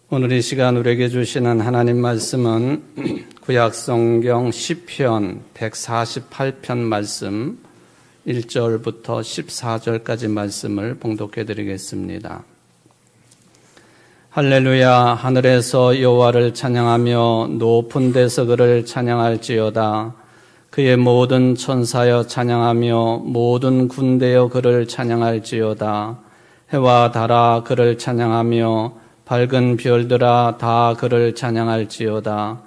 오늘 이 시간 우리에게 주시는 하나님 말씀은 구약성경 시편 148편 말씀 1절부터 14절까지 말씀을 봉독해 드리겠습니다. 할렐루야. 하늘에서 여호와를 찬양하며 높은 데서 그를 찬양할지어다. 그의 모든 천사여 찬양하며 모든 군대여 그를 찬양할지어다. 해와 달아 그를 찬양하며 밝은 별들아 다 그를 찬양할지어다.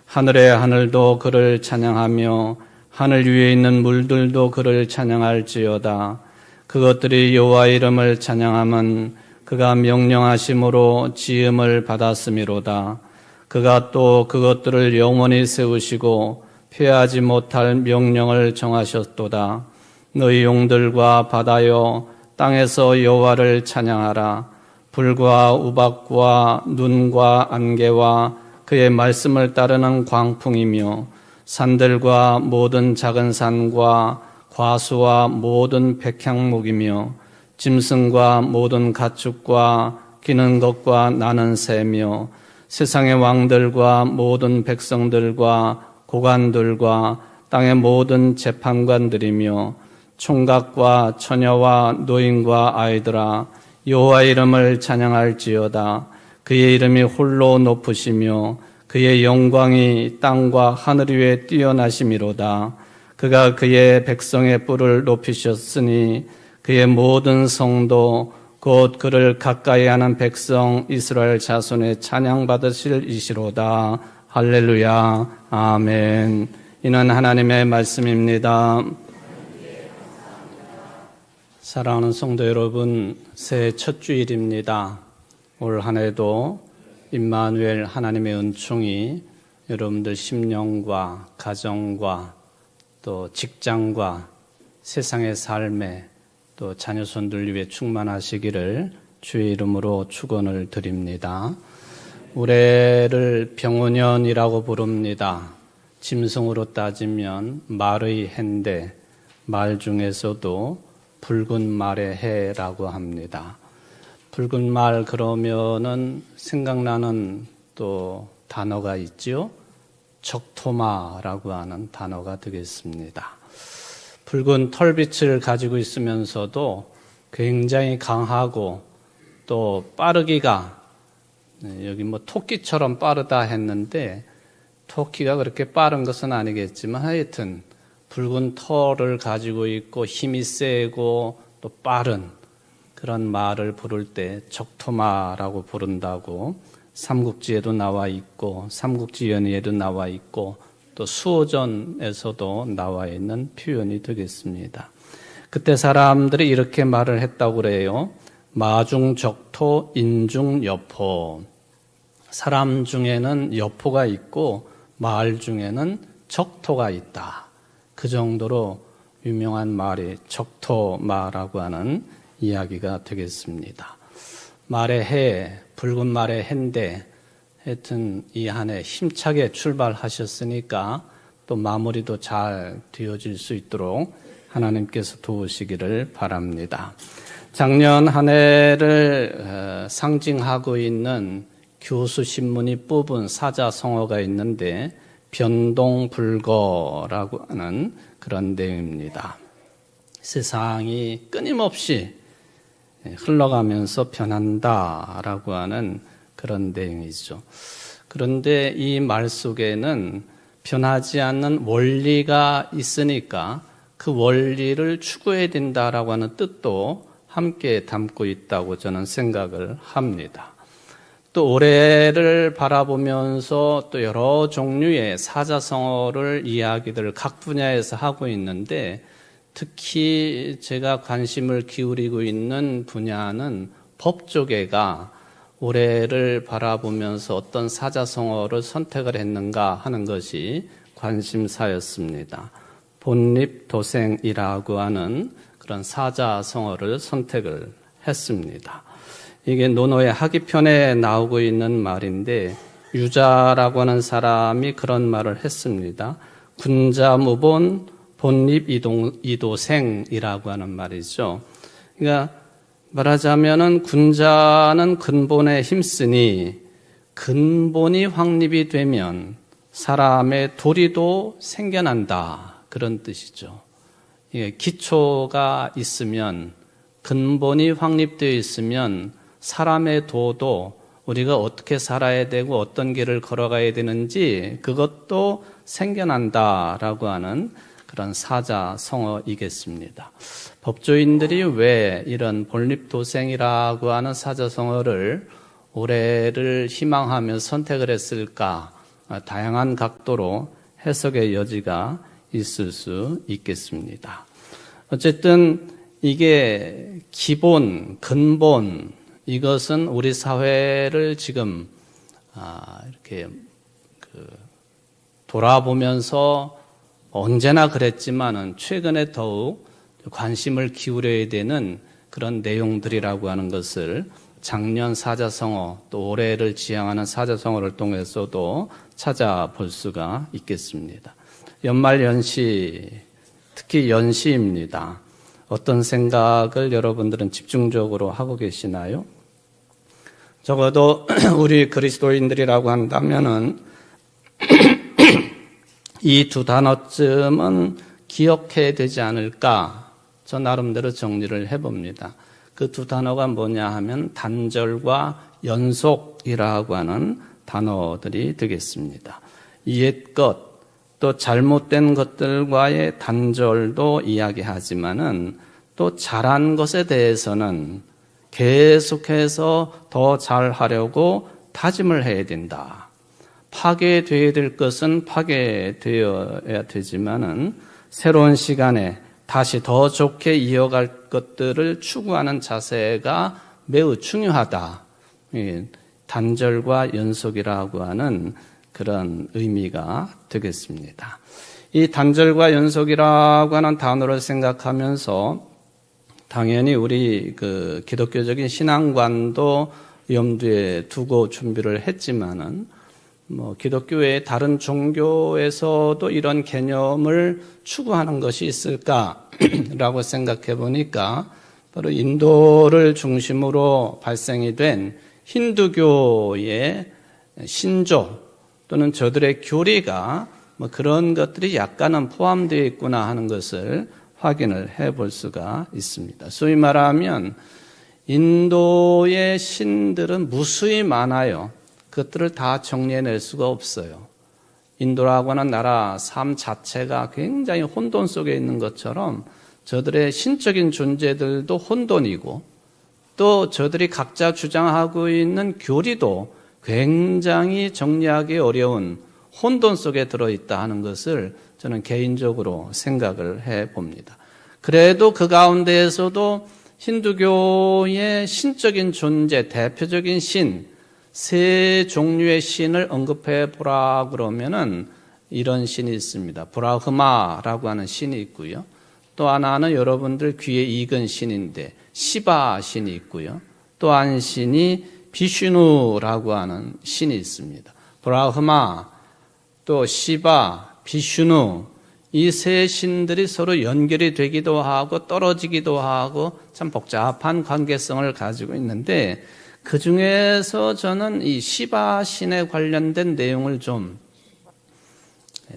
하늘의 하늘도 그를 찬양하며 하늘 위에 있는 물들도 그를 찬양할지어다. 그것들이 여호와 이름을 찬양함은 그가 명령하심으로 지음을 받았음이로다. 그가 또 그것들을 영원히 세우시고 폐하지 못할 명령을 정하셨도다. 너희 용들과 바다여 땅에서 여호와를 찬양하라. 불과 우박과 눈과 안개와 그의 말씀을 따르는 광풍이며 산들과 모든 작은 산과 과수와 모든 백향목이며 짐승과 모든 가축과 기는 것과 나는 새며 세상의 왕들과 모든 백성들과 고관들과 땅의 모든 재판관들이며 총각과 처녀와 노인과 아이들아 여호와 이름을 찬양할지어다. 그의 이름이 홀로 높으시며 그의 영광이 땅과 하늘 위에 뛰어나심이로다. 그가 그의 백성의 뿔을 높이셨으니 그의 모든 성도 곧 그를 가까이 하는 백성 이스라엘 자손의 찬양받으실 이시로다. 할렐루야. 아멘. 이는 하나님의 말씀입니다. 사랑하는 성도 여러분, 새해 첫 주일입니다. 올 한 해도 임마누엘 하나님의 은총이 여러분들 심령과 가정과 또 직장과 세상의 삶에 또 자녀손들 위해 충만하시기를 주의 이름으로 축원을 드립니다. 올해를 병원년이라고 부릅니다. 짐승으로 따지면 말의 해인데 말 중에서도 붉은 말의 해라고 합니다. 붉은 말 그러면은 생각나는 또 단어가 있죠. 적토마라고 하는 단어가 되겠습니다. 붉은 털빛을 가지고 있으면서도 굉장히 강하고 또 빠르기가 여기 뭐 토끼처럼 빠르다 했는데 토끼가 그렇게 빠른 것은 아니겠지만 하여튼 붉은 털을 가지고 있고 힘이 세고 또 빠른 그런 말을 부를 때 적토마라고 부른다고 삼국지에도 나와 있고 삼국지연의에도 나와 있고 또 수호전에서도 나와 있는 표현이 되겠습니다. 그때 사람들이 이렇게 말을 했다고 그래요. 마중 적토 인중 여포. 사람 중에는 여포가 있고 말 중에는 적토가 있다. 그 정도로 유명한 말이 적토마라고 하는 이야기가 되겠습니다. 말의 해, 붉은 말의 해인데 하여튼 이 한 해 힘차게 출발하셨으니까 또 마무리도 잘 되어질 수 있도록 하나님께서 도우시기를 바랍니다. 작년 한 해를 상징하고 있는 교수신문이 뽑은 사자성어가 있는데 변동불거라고 하는 그런 내용입니다. 세상이 끊임없이 흘러가면서 변한다라고 하는 그런 내용이죠. 그런데 이 말 속에는 변하지 않는 원리가 있으니까 그 원리를 추구해야 된다라고 하는 뜻도 함께 담고 있다고 저는 생각을 합니다. 또 올해를 바라보면서 또 여러 종류의 사자성어를 이야기들 각 분야에서 하고 있는데 특히 제가 관심을 기울이고 있는 분야는 법 쪽에가 올해를 바라보면서 어떤 사자성어를 선택을 했는가 하는 것이 관심사였습니다. 본립도생이라고 하는 그런 사자성어를 선택을 했습니다. 이게 논어의 하기편에 나오고 있는 말인데 유자라고 하는 사람이 그런 말을 했습니다. 군자무본 본립이도생이라고 하는 말이죠. 그러니까 말하자면은 군자는 근본에 힘쓰니 근본이 확립이 되면 사람의 도리도 생겨난다. 그런 뜻이죠. 기초가 있으면, 근본이 확립되어 있으면 사람의 도도 우리가 어떻게 살아야 되고 어떤 길을 걸어가야 되는지 그것도 생겨난다라고 하는 그런 사자성어이겠습니다. 법조인들이 왜 이런 본립도생이라고 하는 사자성어를 올해를 희망하며 선택을 했을까? 다양한 각도로 해석의 여지가 있을 수 있겠습니다. 어쨌든 이게 기본, 근본, 이것은 우리 사회를 지금 이렇게 돌아보면서 언제나 그랬지만은 최근에 더욱 관심을 기울여야 되는 그런 내용들이라고 하는 것을 작년 사자성어 또 올해를 지향하는 사자성어를 통해서도 찾아볼 수가 있겠습니다. 연말연시, 특히 연시입니다. 어떤 생각을 여러분들은 집중적으로 하고 계시나요? 적어도 우리 그리스도인들이라고 한다면은 이 두 단어쯤은 기억해야 되지 않을까? 저 나름대로 정리를 해봅니다. 그 두 단어가 뭐냐 하면 단절과 연속이라고 하는 단어들이 되겠습니다. 옛것, 또 잘못된 것들과의 단절도 이야기하지만은 또 잘한 것에 대해서는 계속해서 더 잘하려고 다짐을 해야 된다. 파괴되어야 될 것은 파괴되어야 되지만은 새로운 시간에 다시 더 좋게 이어갈 것들을 추구하는 자세가 매우 중요하다. 단절과 연속이라고 하는 그런 의미가 되겠습니다. 이 단절과 연속이라고 하는 단어를 생각하면서 당연히 우리 기독교적인 신앙관도 염두에 두고 준비를 했지만은 기독교의 다른 종교에서도 이런 개념을 추구하는 것이 있을까라고 생각해 보니까 바로 인도를 중심으로 발생이 된 힌두교의 신조 또는 저들의 교리가 그런 것들이 약간은 포함되어 있구나 하는 것을 확인을 해볼 수가 있습니다. 소위 말하면 인도의 신들은 무수히 많아요. 그것들을 다 정리해낼 수가 없어요. 인도라고 하는 나라 삶 자체가 굉장히 혼돈 속에 있는 것처럼 저들의 신적인 존재들도 혼돈이고 또 저들이 각자 주장하고 있는 교리도 굉장히 정리하기 어려운 혼돈 속에 들어있다 하는 것을 저는 개인적으로 생각을 해봅니다. 그래도 그 가운데에서도 힌두교의 신적인 존재, 대표적인 신, 세 종류의 신을 언급해 보라 그러면은 이런 신이 있습니다. 브라흐마라고 하는 신이 있고요. 또 하나는 여러분들 귀에 익은 신인데 시바 신이 있고요. 또 한 신이 비슈누라고 하는 신이 있습니다. 브라흐마, 또 시바, 비슈누 이 세 신들이 서로 연결이 되기도 하고 떨어지기도 하고 참 복잡한 관계성을 가지고 있는데 그 중에서 저는 이 시바 신에 관련된 내용을 좀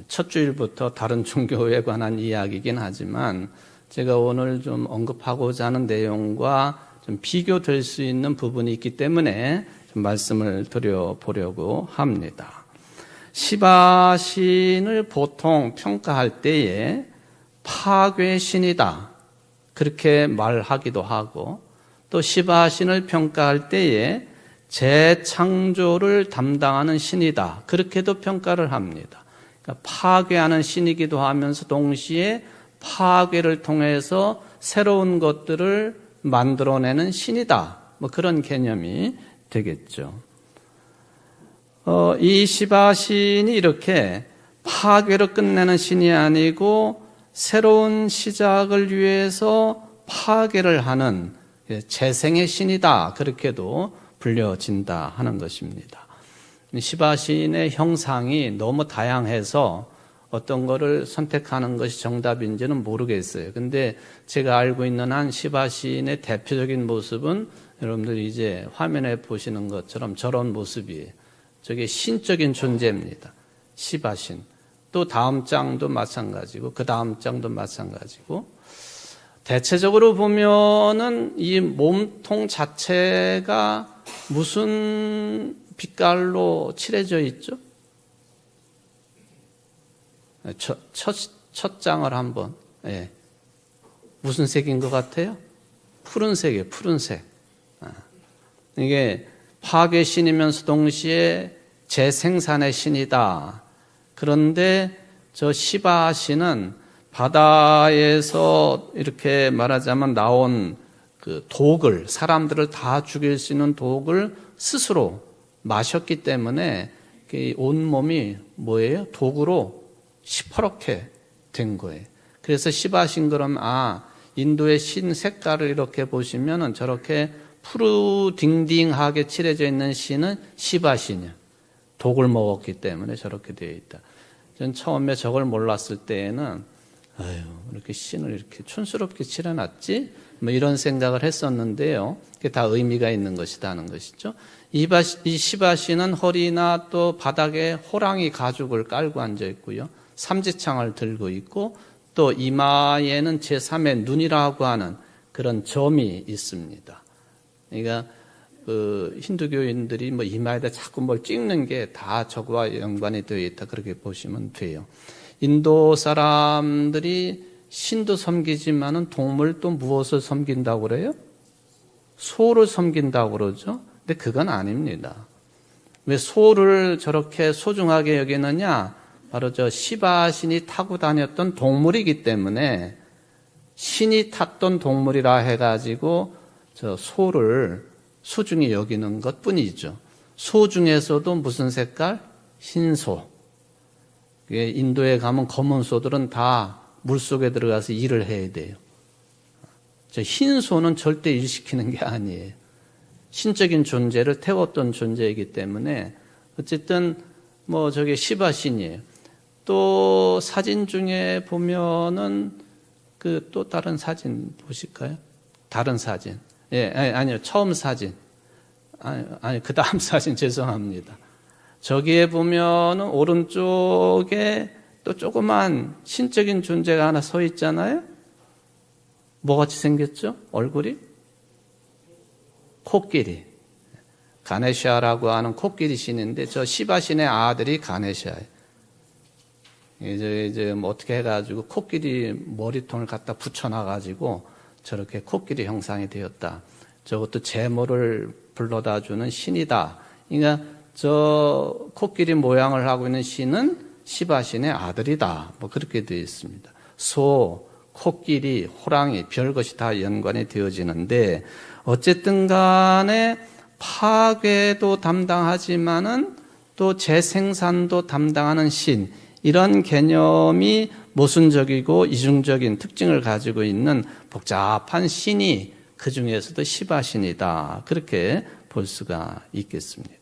첫 주일부터 다른 종교에 관한 이야기이긴 하지만 제가 오늘 좀 언급하고자 하는 내용과 좀 비교될 수 있는 부분이 있기 때문에 좀 말씀을 드려보려고 합니다. 시바 신을 보통 평가할 때에 파괴 신이다 그렇게 말하기도 하고 또 시바 신을 평가할 때에 재창조를 담당하는 신이다 그렇게도 평가를 합니다. 그러니까 파괴하는 신이기도 하면서 동시에 파괴를 통해서 새로운 것들을 만들어내는 신이다. 그런 개념이 되겠죠. 이 시바 신이 이렇게 파괴로 끝내는 신이 아니고 새로운 시작을 위해서 파괴를 하는 재생의 신이다. 그렇게도 불려진다 하는 것입니다. 시바 신의 형상이 너무 다양해서 어떤 거를 선택하는 것이 정답인지는 모르겠어요. 근데 제가 알고 있는 한 시바 신의 대표적인 모습은 여러분들 이제 화면에 보시는 것처럼 저런 모습이에요. 저게 신적인 존재입니다. 시바신. 또 다음 장도 마찬가지고 그 다음 장도 마찬가지고 대체적으로 보면은 이 몸통 자체가 무슨 빛깔로 칠해져 있죠? 첫 장을 한번 무슨 색인 것 같아요? 푸른색이에요. 푸른색. 이게 파괴 신이면서 동시에 재생산의 신이다. 그런데 저 시바 신은 바다에서 이렇게 말하자면 나온 그 독을, 사람들을 다 죽일 수 있는 독을 스스로 마셨기 때문에 온몸이 뭐예요? 독으로 시퍼렇게 된 거예요. 그래서 시바신 그럼 인도의 신 색깔을 이렇게 보시면은 저렇게 푸르딩딩하게 칠해져 있는 신은 시바신이야. 독을 먹었기 때문에 저렇게 되어 있다. 전 처음에 저걸 몰랐을 때에는 이렇게 신을 이렇게 촌스럽게 칠해놨지? 뭐 이런 생각을 했었는데요. 그게 다 의미가 있는 것이다 하는 것이죠. 이 시바신은 허리나 또 바닥에 호랑이 가죽을 깔고 앉아 있고요. 삼지창을 들고 있고 또 이마에는 제3의 눈이라고 하는 그런 점이 있습니다. 그러니까 그 힌두교인들이 뭐 이마에다 자꾸 뭘 찍는 게 다 저거와 연관이 되어 있다 그렇게 보시면 돼요. 인도 사람들이 신도 섬기지만은 동물 또 무엇을 섬긴다고 그래요? 소를 섬긴다고 그러죠. 근데 그건 아닙니다. 왜 소를 저렇게 소중하게 여기느냐? 바로 저 시바 신이 타고 다녔던 동물이기 때문에 신이 탔던 동물이라 해가지고 저 소를 소중히 여기는 것 뿐이죠. 소 중에서도 무슨 색깔? 흰소. 인도에 가면 검은 소들은 다 물속에 들어가서 일을 해야 돼요. 저 흰소는 절대 일시키는 게 아니에요. 신적인 존재를 태웠던 존재이기 때문에 어쨌든 뭐 저게 시바신이에요. 또 사진 중에 보면은 그 또 다른 사진 보실까요? 다른 사진. 아니요. 처음 사진. 아니 그 다음 사진 죄송합니다. 저기에 보면은 오른쪽에 또 조그만 신적인 존재가 하나 서 있잖아요. 뭐같이 생겼죠? 얼굴이? 코끼리. 가네샤라고 하는 코끼리 신인데 저 시바 신의 아들이 가네샤예요. 이제 뭐 어떻게 해가지고 코끼리 머리통을 갖다 붙여놔가지고 저렇게 코끼리 형상이 되었다. 저것도 제모를 불러다 주는 신이다. 그러니까 저 코끼리 모양을 하고 있는 신은 시바 신의 아들이다. 뭐 그렇게 되어 있습니다. 소, 코끼리, 호랑이 별것이 다 연관이 되어지는데 어쨌든 간에 파괴도 담당하지만은 또 재생산도 담당하는 신, 이런 개념이 모순적이고 이중적인 특징을 가지고 있는 복잡한 신이 그 중에서도 시바신이다. 그렇게 볼 수가 있겠습니다.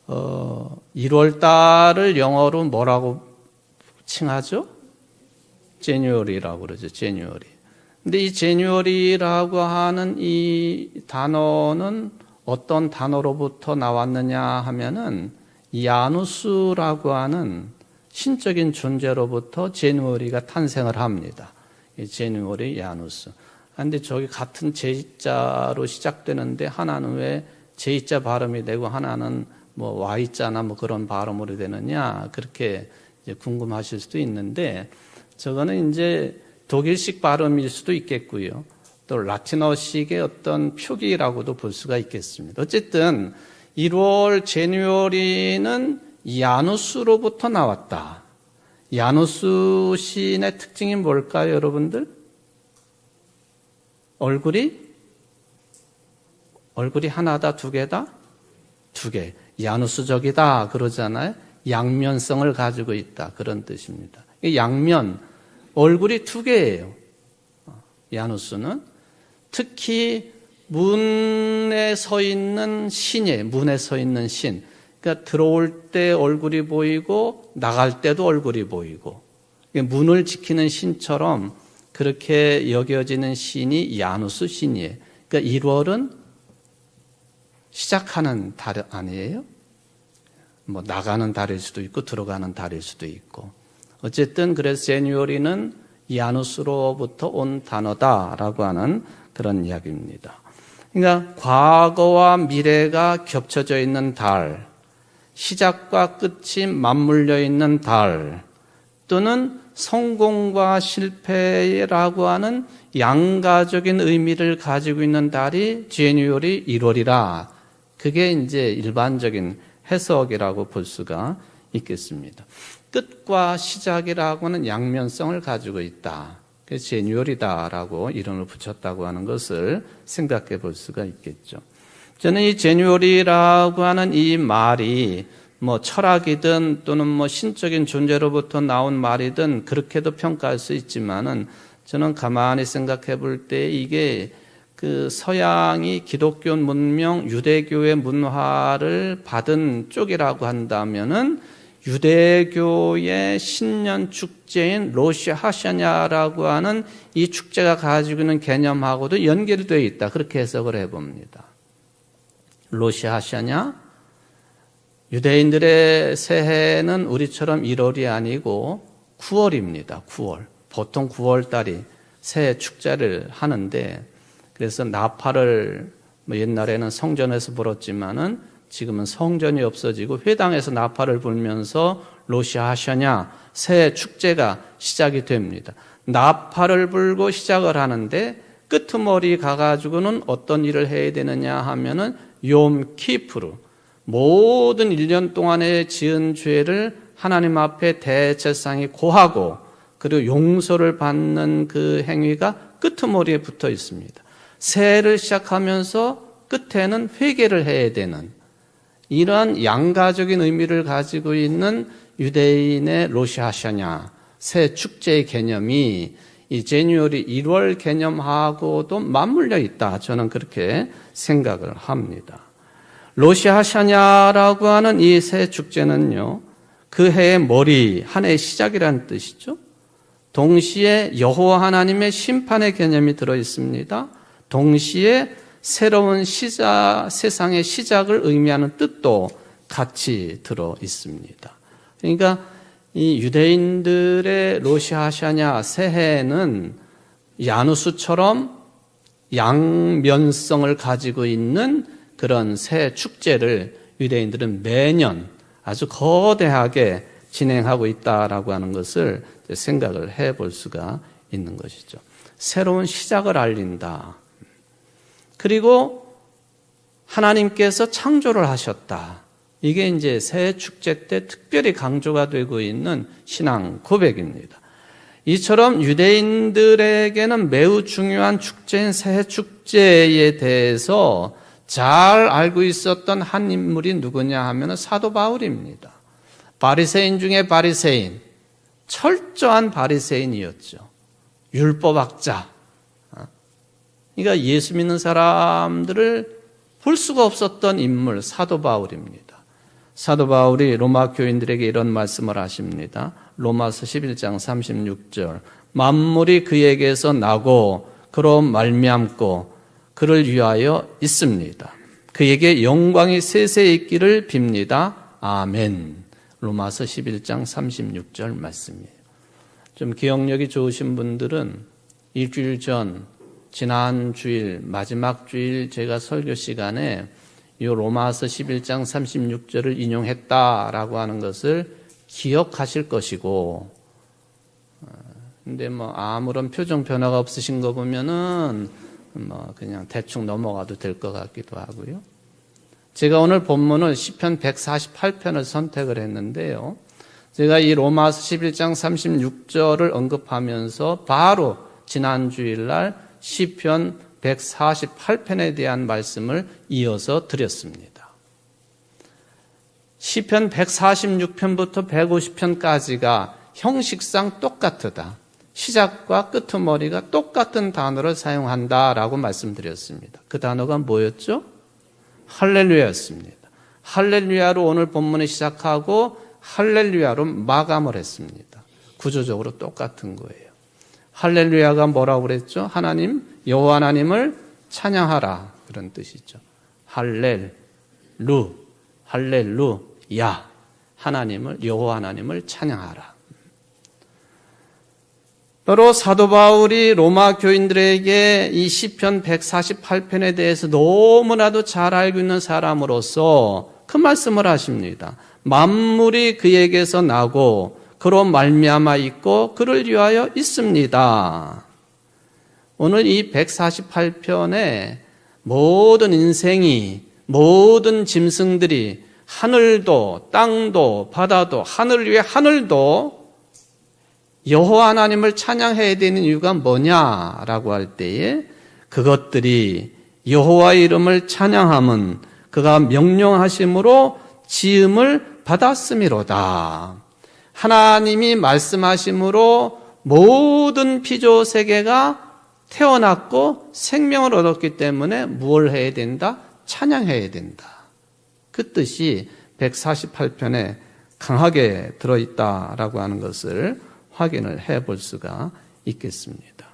1월 달을 영어로 뭐라고 칭하죠? 제뉴얼이라고 그러죠. 제뉴얼이. 근데 이 제뉴얼이라고 하는 이 단어는 어떤 단어로부터 나왔느냐 하면은 야누스라고 하는 신적인 존재로부터 제뉴얼이가 탄생을 합니다. 이 제뉴얼이 야누스. 그런데 저기 같은 제자로 시작되는데 하나는 왜 제자 발음이 되고 하나는 뭐 Y자나 뭐 그런 발음으로 되느냐 그렇게 이제 궁금하실 수도 있는데 저거는 이제 독일식 발음일 수도 있겠고요. 또 라틴어식의 어떤 표기라고도 볼 수가 있겠습니다. 어쨌든 1월 제뉴얼이는 야누스로부터 나왔다. 야누스 신의 특징이 뭘까요, 여러분들? 얼굴이 하나다, 두 개다? 두 개. 야누스적이다 그러잖아요. 양면성을 가지고 있다 그런 뜻입니다. 양면, 얼굴이 두 개예요. 야누스는 특히 문에 서 있는 신이에요. 문에 서 있는 신. 그러니까 들어올 때 얼굴이 보이고 나갈 때도 얼굴이 보이고 문을 지키는 신처럼 그렇게 여겨지는 신이 야누스 신이에요. 그러니까 1월은 시작하는 달 아니에요? 뭐 나가는 달일 수도 있고 들어가는 달일 수도 있고 어쨌든 그래서 제뉴어리는 야누스로부터 온 단어다라고 하는 그런 이야기입니다. 그러니까 과거와 미래가 겹쳐져 있는 달, 시작과 끝이 맞물려 있는 달, 또는 성공과 실패라고 하는 양가적인 의미를 가지고 있는 달이 제뉴어리 1월이라 그게 이제 일반적인 해석이라고 볼 수가 있겠습니다. 끝과 시작이라고 하는 양면성을 가지고 있다. 그래서 제뉴얼이다라고 이름을 붙였다고 하는 것을 생각해 볼 수가 있겠죠. 저는 이 제뉴얼이라고 하는 이 말이 뭐 철학이든 또는 뭐 신적인 존재로부터 나온 말이든 그렇게도 평가할 수 있지만은 저는 가만히 생각해 볼 때 이게 그 서양이 기독교 문명, 유대교의 문화를 받은 쪽이라고 한다면은 유대교의 신년 축제인 로시 하샤냐라고 하는 이 축제가 가지고 있는 개념하고도 연결되어 있다. 그렇게 해석을 해봅니다. 로시 하샤냐? 유대인들의 새해는 우리처럼 1월이 아니고 9월입니다. 9월. 보통 9월 달이 새해 축제를 하는데 그래서 나팔을 뭐 옛날에는 성전에서 불었지만은 지금은 성전이 없어지고 회당에서 나팔을 불면서 로시 하샤냐 새해 축제가 시작이 됩니다. 나팔을 불고 시작을 하는데 끄트머리 가가지고는 어떤 일을 해야 되느냐 하면은 욤 키프루 모든 1년 동안에 지은 죄를 하나님 앞에 대제사장이 고하고 그리고 용서를 받는 그 행위가 끄트머리에 붙어 있습니다. 새해를 시작하면서 끝에는 회개를 해야 되는 이러한 양가적인 의미를 가지고 있는 유대인의 로시 하샤냐 새 축제의 개념이 이 제뉴얼이 1월 개념하고도 맞물려 있다. 저는 그렇게 생각을 합니다. 로시 하샤냐라고 하는 이 새 축제는요. 그 해의 머리, 한 해의 시작이라는 뜻이죠. 동시에 여호와 하나님의 심판의 개념이 들어 있습니다. 동시에 새로운 시작, 세상의 시작을 의미하는 뜻도 같이 들어 있습니다. 그러니까 이 유대인들의 로시 하샤냐 새해는 야누스처럼 양면성을 가지고 있는 그런 새 축제를 유대인들은 매년 아주 거대하게 진행하고 있다라고 하는 것을 생각을 해볼 수가 있는 것이죠. 새로운 시작을 알린다. 그리고 하나님께서 창조를 하셨다. 이게 이제 새 축제 때 특별히 강조가 되고 있는 신앙 고백입니다. 이처럼 유대인들에게는 매우 중요한 축제인 새 축제에 대해서 잘 알고 있었던 한 인물이 누구냐 하면 사도 바울입니다. 바리새인 중에 바리새인, 철저한 바리새인이었죠. 율법학자. 그러니까 예수 믿는 사람들을 볼 수가 없었던 인물 사도 바울입니다. 사도 바울이 로마 교인들에게 이런 말씀을 하십니다. 로마서 11장 36절 만물이 그에게서 나고 그로 말미암고 그를 위하여 있습니다. 그에게 영광이 세세 있기를 빕니다. 아멘. 로마서 11장 36절 말씀이에요. 좀 기억력이 좋으신 분들은 일주일 전 지난 주일 마지막 주일 제가 설교 시간에 이 로마서 11장 36절을 인용했다라고 하는 것을 기억하실 것이고 근데 뭐 아무런 표정 변화가 없으신 거 보면은 뭐 그냥 대충 넘어가도 될 것 같기도 하고요. 제가 오늘 본문을 시편 148편을 선택을 했는데요. 제가 이 로마서 11장 36절을 언급하면서 바로 지난 주일날 시편 148편에 대한 말씀을 이어서 드렸습니다. 시편 146편부터 150편까지가 형식상 똑같다. 시작과 끄트머리가 똑같은 단어를 사용한다라고 말씀드렸습니다. 그 단어가 뭐였죠? 할렐루야였습니다. 할렐루야로 오늘 본문을 시작하고 할렐루야로 마감을 했습니다. 구조적으로 똑같은 거예요. 할렐루야가 뭐라고 그랬죠? 하나님, 여호와 하나님을 찬양하라 그런 뜻이죠. 할렐, 할렐루야. 여호와 하나님을 찬양하라. 바로 사도 바울이 로마 교인들에게 이 시편 148편에 대해서 너무나도 잘 알고 있는 사람으로서 그 말씀을 하십니다. 만물이 그에게서 나고 그로 말미암아 있고 그를 위하여 있습니다. 오늘 이 148편에 모든 인생이, 모든 짐승들이, 하늘도 땅도 바다도, 하늘 위에 하늘도 여호와 하나님을 찬양해야 되는 이유가 뭐냐라고 할 때에 그것들이 여호와의 이름을 찬양함은 그가 명령하심으로 지음을 받았음이로다. 하나님이 말씀하심으로 모든 피조 세계가 태어났고 생명을 얻었기 때문에 무엇을 해야 된다? 찬양해야 된다. 그 뜻이 148편에 강하게 들어있다라고 하는 것을 확인을 해볼 수가 있겠습니다.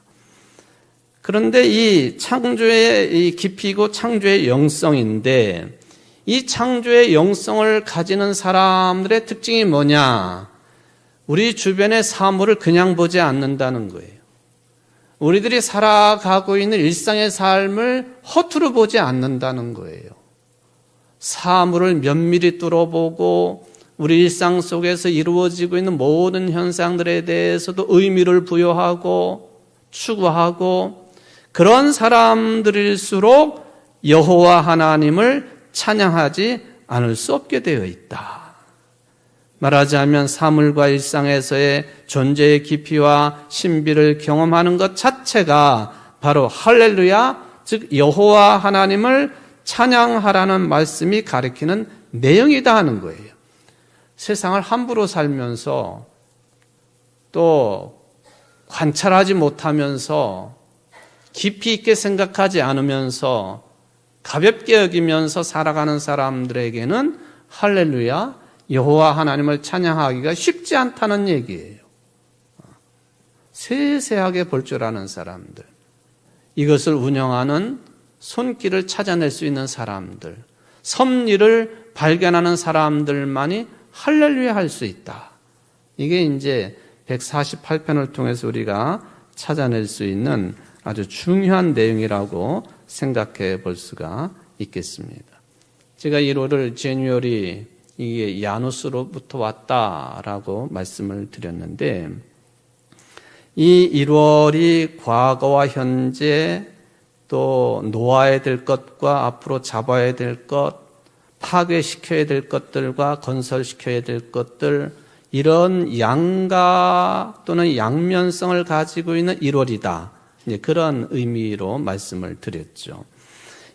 그런데 이 창조의 이 깊이고 창조의 영성인데 이 창조의 영성을 가지는 사람들의 특징이 뭐냐? 우리 주변의 사물을 그냥 보지 않는다는 거예요. 우리들이 살아가고 있는 일상의 삶을 허투루 보지 않는다는 거예요. 사물을 면밀히 뚫어보고 우리 일상 속에서 이루어지고 있는 모든 현상들에 대해서도 의미를 부여하고 추구하고 그런 사람들일수록 여호와 하나님을 찬양하지 않을 수 없게 되어 있다. 말하자면 사물과 일상에서의 존재의 깊이와 신비를 경험하는 것 자체가 바로 할렐루야, 즉 여호와 하나님을 찬양하라는 말씀이 가리키는 내용이다 하는 거예요. 세상을 함부로 살면서 또 관찰하지 못하면서 깊이 있게 생각하지 않으면서 가볍게 여기면서 살아가는 사람들에게는 할렐루야, 여호와 하나님을 찬양하기가 쉽지 않다는 얘기예요. 세세하게 볼 줄 아는 사람들, 이것을 운영하는 손길을 찾아낼 수 있는 사람들, 섭리를 발견하는 사람들만이 할렐루야 할 수 있다. 이게 이제 148편을 통해서 우리가 찾아낼 수 있는 아주 중요한 내용이라고 생각해 볼 수가 있겠습니다. 제가 1월을 제뉴얼이 이게 야누스로부터 왔다라고 말씀을 드렸는데 이 1월이 과거와 현재 또 놓아야 될 것과 앞으로 잡아야 될 것, 파괴시켜야 될 것들과 건설시켜야 될 것들, 이런 양가 또는 양면성을 가지고 있는 1월이다. 그런 의미로 말씀을 드렸죠.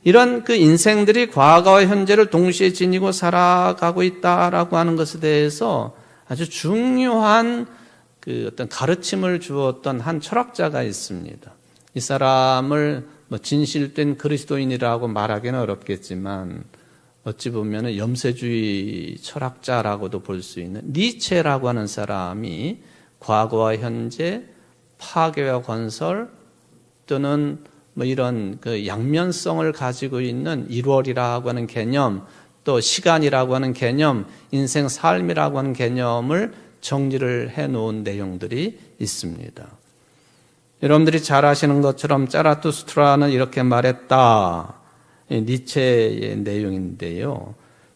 이런 그 인생들이 과거와 현재를 동시에 지니고 살아가고 있다라고 하는 것에 대해서 아주 중요한 그 어떤 가르침을 주었던 한 철학자가 있습니다. 이 사람을 진실된 그리스도인이라고 말하기는 어렵겠지만 어찌 보면 염세주의 철학자라고도 볼 수 있는 니체라고 하는 사람이 과거와 현재, 파괴와 건설 또는 이런 그 양면성을 가지고 있는 1월이라고 하는 개념, 또 시간이라고 하는 개념, 인생 삶이라고 하는 개념을 정리를 해놓은 내용들이 있습니다. 여러분들이 잘 아시는 것처럼 자라투스트라는 이렇게 말했다. 니체의 내용인데요.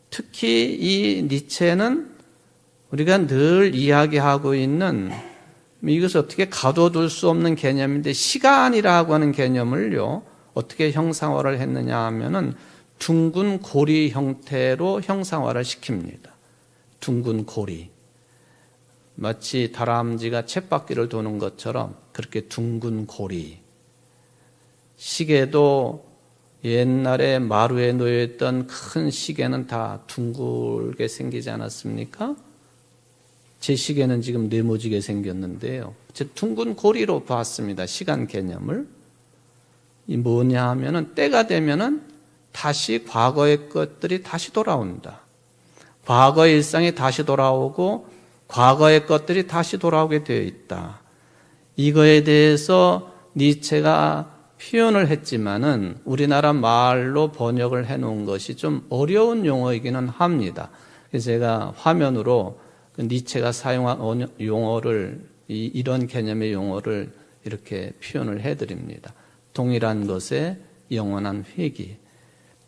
특히 이 니체는 우리가 늘 이야기하고 있는 이것을 어떻게 가둬둘 수 없는 개념인데 시간이라고 하는 개념을요 어떻게 형상화를 했느냐 하면은 둥근 고리 형태로 형상화를 시킵니다. 둥근 고리. 마치 다람쥐가 쳇바퀴를 도는 것처럼 그렇게 둥근 고리. 시계도 옛날에 마루에 놓여있던 큰 시계는 다 둥글게 생기지 않았습니까? 제 시계는 지금 네모지게 생겼는데요. 제 둥근 고리로 봤습니다. 시간 개념을. 이 뭐냐 하면은 때가 되면은 다시 과거의 것들이 다시 돌아온다. 과거의 일상이 다시 돌아오고 과거의 것들이 다시 돌아오게 되어 있다. 이거에 대해서 니체가 표현을 했지만은 우리나라 말로 번역을 해놓은 것이 좀 어려운 용어이기는 합니다. 그래서 제가 화면으로 니체가 사용한 용어를, 이런 개념의 용어를 이렇게 표현을 해드립니다. 동일한 것에 영원한 회귀.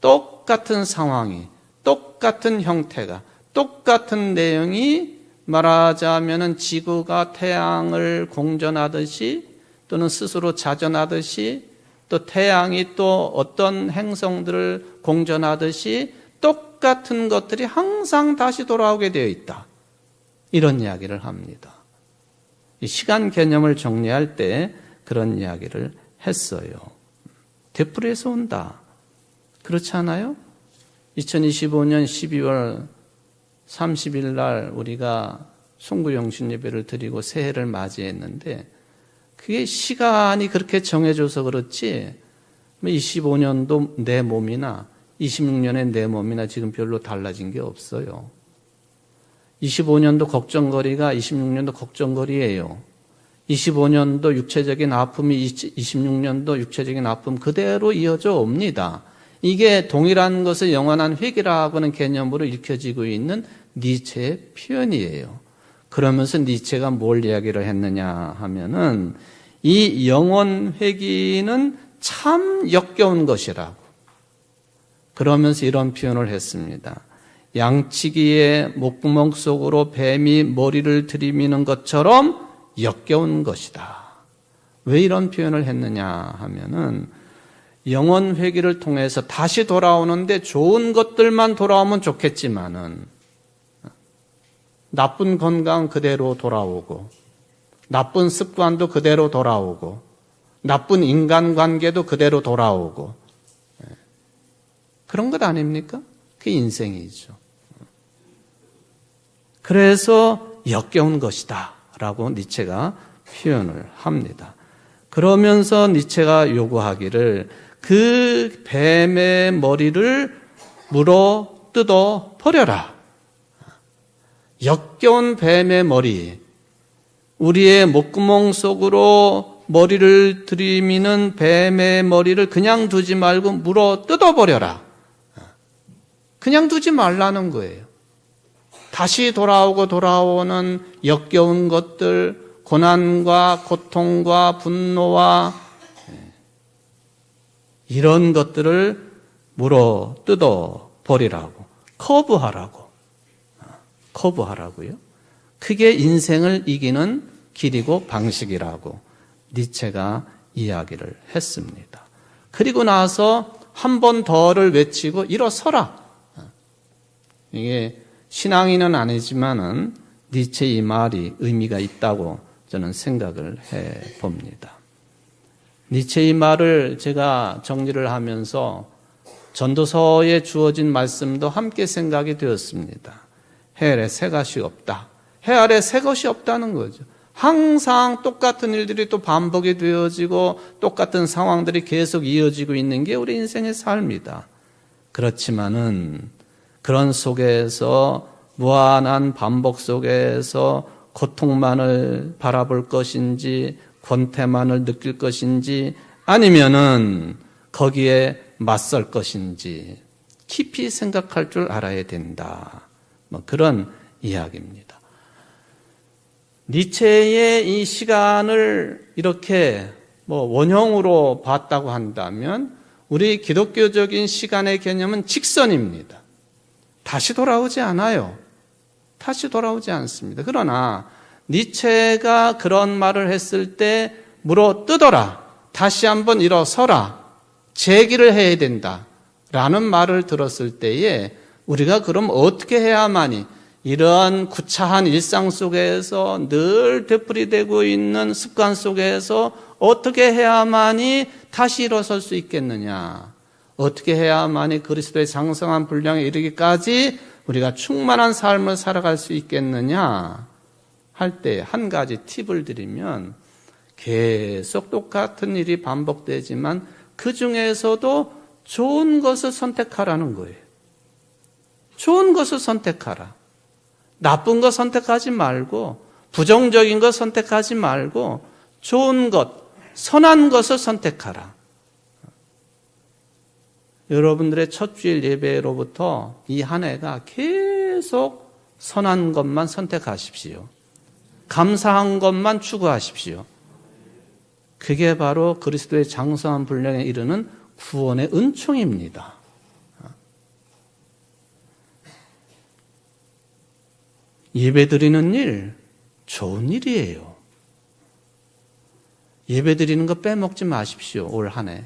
똑같은 상황이, 똑같은 형태가, 똑같은 내용이 말하자면은 지구가 태양을 공전하듯이 또는 스스로 자전하듯이 또 태양이 또 어떤 행성들을 공전하듯이 똑같은 것들이 항상 다시 돌아오게 되어 있다. 이런 이야기를 합니다. 이 시간 개념을 정리할 때 그런 이야기를 했어요. 되풀이해서 온다. 그렇지 않아요? 2025년 12월 30일 날 우리가 송구영신 예배를 드리고 새해를 맞이했는데 그게 시간이 그렇게 정해져서 그렇지 25년도 내 몸이나 26년의 내 몸이나 지금 별로 달라진 게 없어요. 25년도 걱정거리가 26년도 걱정거리예요. 25년도 육체적인 아픔이 26년도 육체적인 아픔 그대로 이어져 옵니다. 이게 동일한 것을 영원한 회귀라고 하는 개념으로 읽혀지고 있는 니체의 표현이에요. 그러면서 니체가 뭘 이야기를 했느냐 하면은 이 영원 회귀는 참 역겨운 것이라고. 그러면서 이런 표현을 했습니다. 양치기의 목구멍 속으로 뱀이 머리를 들이미는 것처럼 역겨운 것이다. 왜 이런 표현을 했느냐 하면은 영원 회귀를 통해서 다시 돌아오는데 좋은 것들만 돌아오면 좋겠지만은 나쁜 건강 그대로 돌아오고 나쁜 습관도 그대로 돌아오고 나쁜 인간관계도 그대로 돌아오고 그런 것 아닙니까? 그게 인생이죠. 그래서 역겨운 것이다 라고 니체가 표현을 합니다. 그러면서 니체가 요구하기를 그 뱀의 머리를 물어 뜯어 버려라. 역겨운 뱀의 머리, 우리의 목구멍 속으로 머리를 들이미는 뱀의 머리를 그냥 두지 말고 물어 뜯어버려라. 그냥 두지 말라는 거예요. 다시 돌아오고 돌아오는 역겨운 것들, 고난과 고통과 분노와 이런 것들을 물어 뜯어버리라고, 커브하라고요. 그게 인생을 이기는 길이고 방식이라고 니체가 이야기를 했습니다. 그리고 나서 한 번 더를 외치고 일어서라. 이게 신앙인은 아니지만은 니체 이 말이 의미가 있다고 저는 생각을 해 봅니다. 니체 이 말을 제가 정리를 하면서 전도서에 주어진 말씀도 함께 생각이 되었습니다. 해 아래 새 것이 없다. 해 아래 새 것이 없다는 거죠. 항상 똑같은 일들이 또 반복이 되어지고 똑같은 상황들이 계속 이어지고 있는 게 우리 인생의 삶이다. 그렇지만은 그런 속에서 무한한 반복 속에서 고통만을 바라볼 것인지 권태만을 느낄 것인지 아니면은 거기에 맞설 것인지 깊이 생각할 줄 알아야 된다. 그런 이야기입니다. 니체의 이 시간을 이렇게 원형으로 봤다고 한다면 우리 기독교적인 시간의 개념은 직선입니다. 다시 돌아오지 않아요. 다시 돌아오지 않습니다. 그러나 니체가 그런 말을 했을 때 물어 뜯어라. 다시 한번 일어서라. 재기를 해야 된다. 라는 말을 들었을 때에 우리가 그럼 어떻게 해야만이 이러한 구차한 일상 속에서 늘 되풀이되고 있는 습관 속에서 어떻게 해야만이 다시 일어설 수 있겠느냐. 어떻게 해야만이 그리스도의 장성한 분량에 이르기까지 우리가 충만한 삶을 살아갈 수 있겠느냐 할 때 한 가지 팁을 드리면 계속 똑같은 일이 반복되지만 그 중에서도 좋은 것을 선택하라는 거예요. 좋은 것을 선택하라. 나쁜 것 선택하지 말고 부정적인 것 선택하지 말고 좋은 것, 선한 것을 선택하라. 여러분들의 첫 주일 예배로부터 이 한 해가 계속 선한 것만 선택하십시오. 감사한 것만 추구하십시오. 그게 바로 그리스도의 장성한 분량에 이르는 구원의 은총입니다. 예배드리는 일, 좋은 일이에요. 예배드리는 거 빼먹지 마십시오. 올 한 해.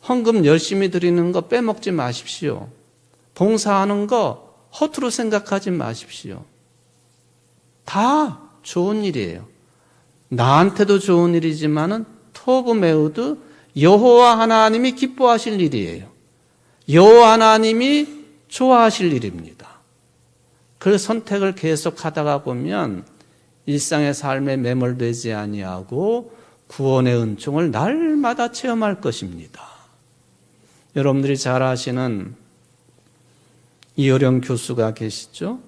헌금 열심히 드리는 거 빼먹지 마십시오. 봉사하는 거 허투루 생각하지 마십시오. 다 좋은 일이에요. 나한테도 좋은 일이지만은 토브 메우드 여호와 하나님이 기뻐하실 일이에요. 여호와 하나님이 좋아하실 일입니다. 그 선택을 계속하다가 보면 일상의 삶에 매몰되지 아니하고 구원의 은총을 날마다 체험할 것입니다. 여러분들이 잘 아시는 이어령 교수가 계시죠?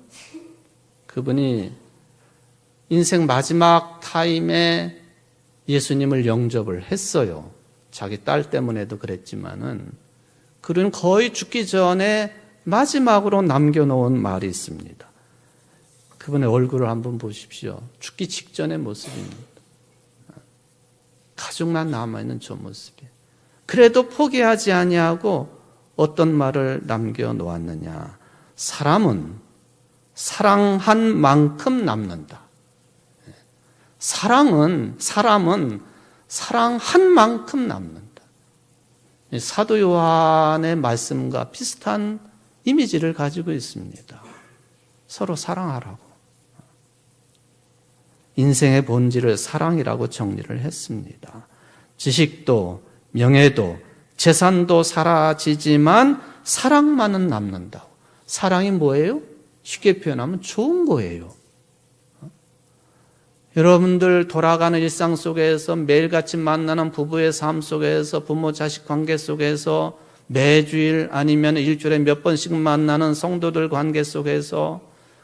그분이 인생 마지막 타임에 예수님을 영접을 했어요. 자기 딸 때문에도 그랬지만은 그는 거의 죽기 전에 마지막으로 남겨놓은 말이 있습니다. 그분의 얼굴을 한번 보십시오. 죽기 직전의 모습입니다. 가족만 남아있는 저 모습이에요. 그래도 포기하지 아니하고 어떤 말을 남겨놓았느냐. 사람은 사랑한 만큼 남는다. 사람은 사랑한 만큼 남는다. 사도 요한의 말씀과 비슷한 이미지를 가지고 있습니다. 서로 사랑하라고. 인생의 본질을 사랑이라고 정리를 했습니다. 지식도 명예도 재산도 사라지지만 사랑만은 남는다고. 사랑이 뭐예요? 쉽게 표현하면 좋은 거예요. 여러분들 돌아가는 일상 속에서 매일같이 만나는 부부의 삶 속에서 부모 자식 관계 속에서 매주일 아니면 일주일에 몇 번씩 만나는 성도들 관계 속에서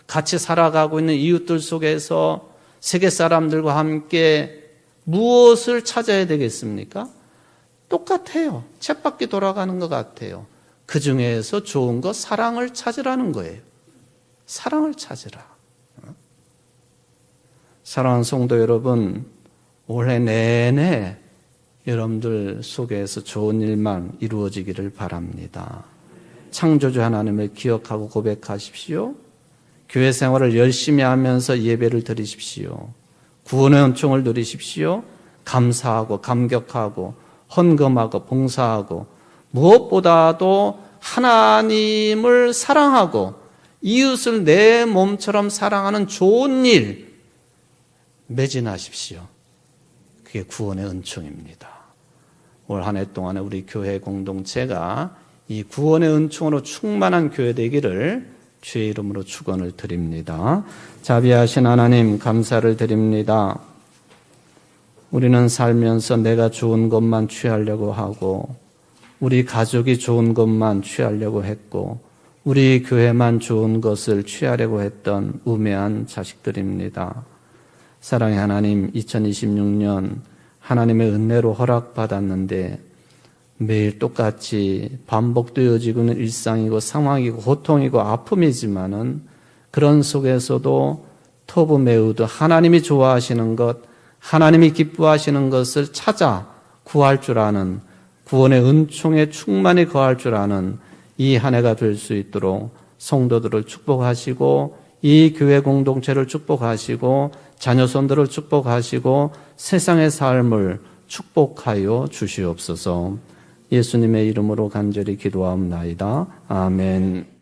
같이 살아가고 있는 이웃들 속에서 세계 사람들과 함께 무엇을 찾아야 되겠습니까? 똑같아요. 쳇바퀴 돌아가는 것 같아요. 그 중에서 좋은 거 사랑을 찾으라는 거예요. 사랑을 찾으라. 사랑하는 성도 여러분, 올해 내내 여러분들 속에서 좋은 일만 이루어지기를 바랍니다. 창조주 하나님을 기억하고 고백하십시오. 교회 생활을 열심히 하면서 예배를 드리십시오. 구원의 은총을 누리십시오. 감사하고 감격하고 헌금하고 봉사하고 무엇보다도 하나님을 사랑하고 이웃을 내 몸처럼 사랑하는 좋은 일 매진하십시오. 그게 구원의 은총입니다. 올 한 해 동안에 우리 교회 공동체가 이 구원의 은총으로 충만한 교회 되기를 주의 이름으로 축원을 드립니다. 자비하신 하나님 감사를 드립니다. 우리는 살면서 내가 좋은 것만 취하려고 하고 우리 가족이 좋은 것만 취하려고 했고 우리 교회만 좋은 것을 취하려고 했던 우매한 자식들입니다. 사랑의 하나님, 2026년 하나님의 은혜로 허락받았는데 매일 똑같이 반복되어지고 있는 일상이고 상황이고 고통이고 아픔이지만은 그런 속에서도 토브 메우드 하나님이 좋아하시는 것, 하나님이 기뻐하시는 것을 찾아 구할 줄 아는 구원의 은총에 충만히 거할 줄 아는 이 한 해가 될 수 있도록 성도들을 축복하시고 이 교회 공동체를 축복하시고 자녀손들을 축복하시고 세상의 삶을 축복하여 주시옵소서. 예수님의 이름으로 간절히 기도하옵나이다. 아멘.